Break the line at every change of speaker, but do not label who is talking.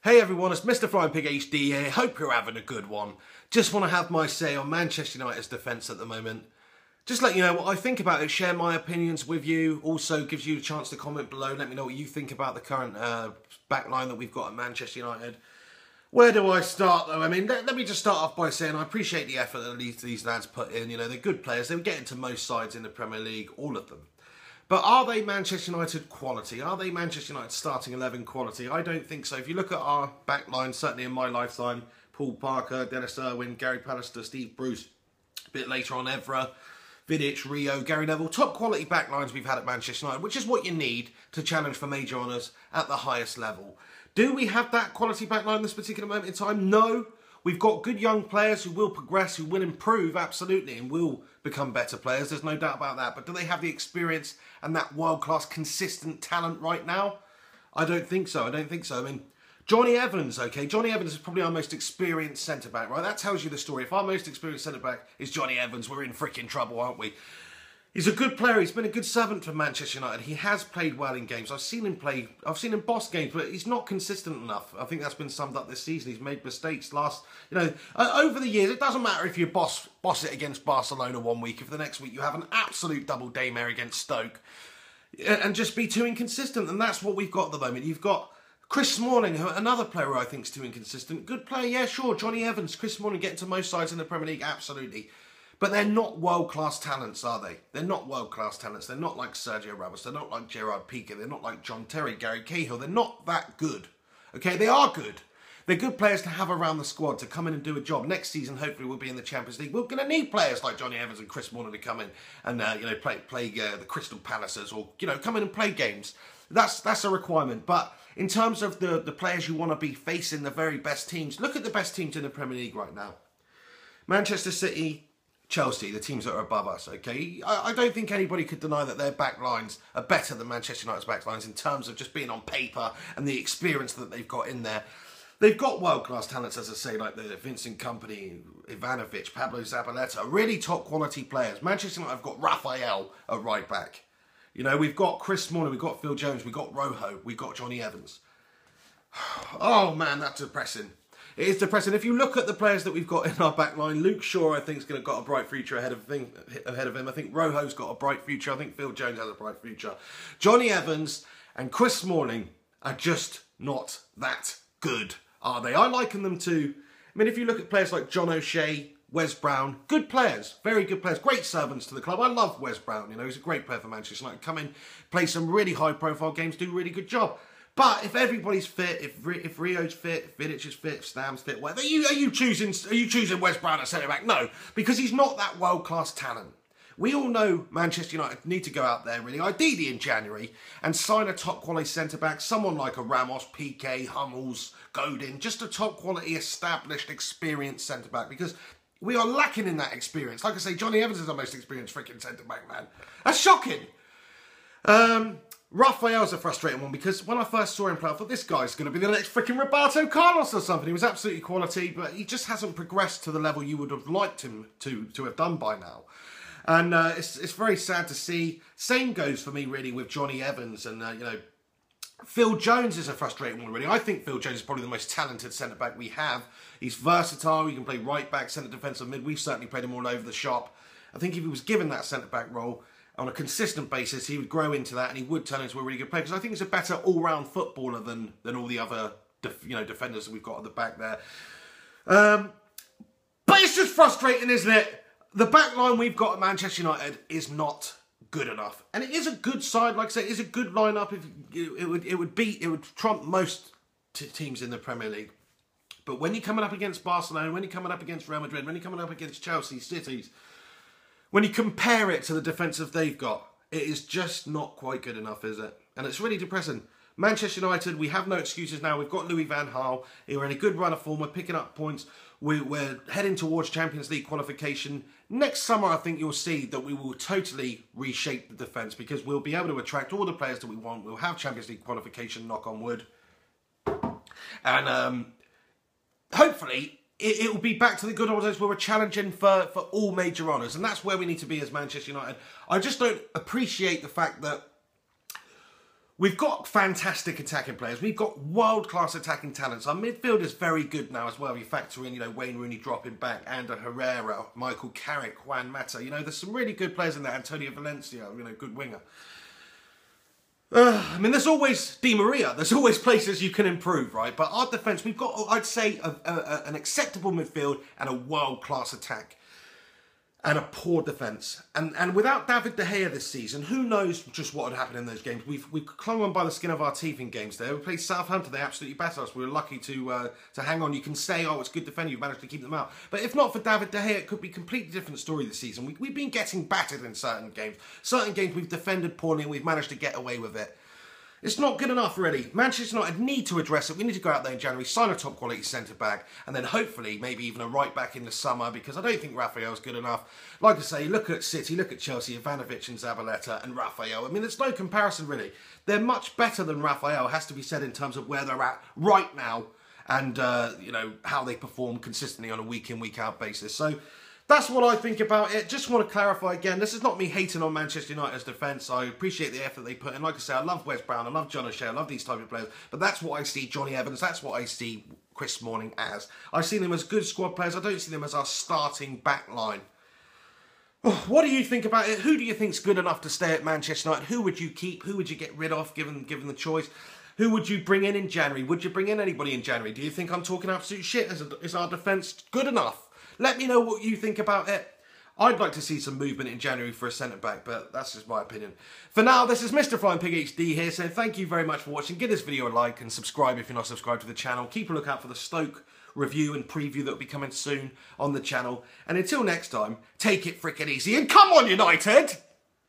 Hey everyone, it's MrFlyingPigHD here. Hope you're having a good one. Just want to have my say on Manchester United's defence at the moment. Just let you know what I think about it, share my opinions with you. Also gives you a chance to comment below. Let me know what you think about the current backline that we've got at Manchester United. Where do I start though? I mean, let me just start off by saying I appreciate the effort that these lads put in. You know, they're good players. They were getting to most sides in the Premier League, all of them. But are they Manchester United quality? Are they Manchester United starting 11 quality? I don't think so. If you look at our back line, certainly in my lifetime, Paul Parker, Dennis Irwin, Gary Pallister, Steve Bruce, a bit later on Evra, Vidic, Rio, Gary Neville, top quality back lines we've had at Manchester United, which is what you need to challenge for major honours at the highest level. Do we have that quality back line at this particular moment in time? No. We've got good young players who will progress, who will improve, absolutely, and will become better players. There's no doubt about that. But do they have the experience and that world-class, consistent talent right now? I don't think so. I don't think so. I mean, Johnny Evans, okay? Johnny Evans is probably our most experienced centre-back, right? That tells you the story. If our most experienced centre-back is Johnny Evans, we're in freaking trouble, aren't we? He's a good player. He's been a good servant for Manchester United. He has played well in games. I've seen him boss games, but he's not consistent enough. I think that's been summed up this season. He's made mistakes over the years. It doesn't matter if you boss it against Barcelona one week, if the next week you have an absolute double daymare against Stoke, and just be too inconsistent. And that's what we've got at the moment. You've got Chris Smalling, another player who I think is too inconsistent. Good player, yeah, sure. Johnny Evans, Chris Smalling getting to most sides in the Premier League, absolutely. But they're not world-class talents, are they? They're not world-class talents. They're not like Sergio Ramos. They're not like Gerard Piqué. They're not like John Terry, Gary Cahill. They're not that good. Okay, they are good. They're good players to have around the squad to come in and do a job. Next season, hopefully, we'll be in the Champions League. We're going to need players like Johnny Evans and Chris Smalling to come in and play the Crystal Palaces, or come in and play games. That's a requirement. But in terms of the players you want to be facing, the very best teams, look at the best teams in the Premier League right now. Manchester City, Chelsea, the teams that are above us, okay? I don't think anybody could deny that their backlines are better than Manchester United's backlines in terms of just being on paper and the experience that they've got in there. They've got world-class talents, as I say, like the Vincent Kompany, Ivanovic, Pablo Zabaleta, really top-quality players. Manchester United have got Raphael at right back. You know, we've got Chris Smalling, we've got Phil Jones, we've got Rojo, we've got Johnny Evans. Oh, man, that's depressing. It is depressing. If you look at the players that we've got in our back line, Luke Shaw, I think, has got a bright future ahead of him. I think Rojo's got a bright future. I think Phil Jones has a bright future. Johnny Evans and Chris Smalling are just not that good, are they? I liken them to, I mean, if you look at players like John O'Shea, Wes Brown, good players, very good players, great servants to the club. I love Wes Brown, he's a great player for Manchester United. Come in, play some really high-profile games, do a really good job. But if everybody's fit, if Rio's fit, if Vidic is fit, if Stam's fit, whatever, are you choosing Wes Brown at centre-back? No, because he's not that world-class talent. We all know Manchester United need to go out there, really, ideally in January, and sign a top-quality centre-back, someone like a Ramos, Piqué, Hummels, Godin, just a top-quality, established, experienced centre-back, because we are lacking in that experience. Like I say, Johnny Evans is our most experienced freaking centre-back, man. That's shocking. Raphael's a frustrating one, because when I first saw him play, I thought this guy's going to be the next freaking Roberto Carlos or something. He was absolutely quality, but he just hasn't progressed to the level you would have liked him to have done by now. And it's very sad to see. Same goes for me, really, with Johnny Evans. And, Phil Jones is a frustrating one, really. I think Phil Jones is probably the most talented centre-back we have. He's versatile. He can play right-back, centre defensive mid. We've certainly played him all over the shop. I think if he was given that centre-back role on a consistent basis, he would grow into that and he would turn into a really good player, because I think he's a better all-round footballer than all the other defenders that we've got at the back there. But it's just frustrating, isn't it? The back line we've got at Manchester United is not good enough, and it is a good side. Like I say, it is a good lineup. It would trump most teams in the Premier League. But when you're coming up against Barcelona, when you're coming up against Real Madrid, when you're coming up against Chelsea, Cities, when you compare it to the defensive they've got, it is just not quite good enough, is it? And it's really depressing. Manchester United, we have no excuses now. We've got Louis van Gaal. We're in a good run of form. We're picking up points. We're heading towards Champions League qualification. Next summer, I think you'll see that we will totally reshape the defence, because we'll be able to attract all the players that we want. We'll have Champions League qualification, knock on wood. And hopefully, it will be back to the good old days where we're challenging for all major honours. And that's where we need to be as Manchester United. I just don't appreciate the fact that We've got fantastic attacking players. We've got world-class attacking talents. Our midfield is very good now as well. You factor in, Wayne Rooney dropping back, Ander Herrera, Michael Carrick, Juan Mata. There's some really good players in there. Antonio Valencia, good winger. There's always Di Maria. There's always places you can improve, right? But our defence, we've got, I'd say, an acceptable midfield and a world-class attack. And a poor defence. And without David De Gea this season, who knows just what would happen in those games. We've clung on by the skin of our teeth in games there. We played Southampton, they absolutely battered us. We were lucky to hang on. You can say, oh, it's good defending, you've managed to keep them out. But if not for David De Gea, it could be a completely different story this season. We've been getting battered in certain games. Certain games we've defended poorly and we've managed to get away with it. It's not good enough, really. Manchester United need to address it. We need to go out there in January, sign a top-quality centre-back, and then hopefully maybe even a right-back in the summer, because I don't think Raphael's good enough. Like I say, look at City, look at Chelsea, Ivanovic and Zabaleta and Raphael. There's no comparison, really. They're much better than Raphael, has to be said, in terms of where they're at right now and, how they perform consistently on a week-in, week-out basis. So that's what I think about it. Just want to clarify again, this is not me hating on Manchester United's defence. I appreciate the effort they put in. Like I say, I love Wes Brown, I love John O'Shea, I love these type of players. But that's what I see Johnny Evans, that's what I see Chris Smalling as. I see them as good squad players. I don't see them as our starting back line. What do you think about it? Who do you think's good enough to stay at Manchester United? Who would you keep? Who would you get rid of, given the choice? Who would you bring in January? Would you bring in anybody in January? Do you think I'm talking absolute shit? Is our defence good enough? Let me know what you think about it. I'd like to see some movement in January for a centre-back, but that's just my opinion. For now, this is MrFlyingPigHD here, saying thank you very much for watching. Give this video a like and subscribe if you're not subscribed to the channel. Keep a lookout for the Stoke review and preview that will be coming soon on the channel. And until next time, take it frickin' easy and come on, United!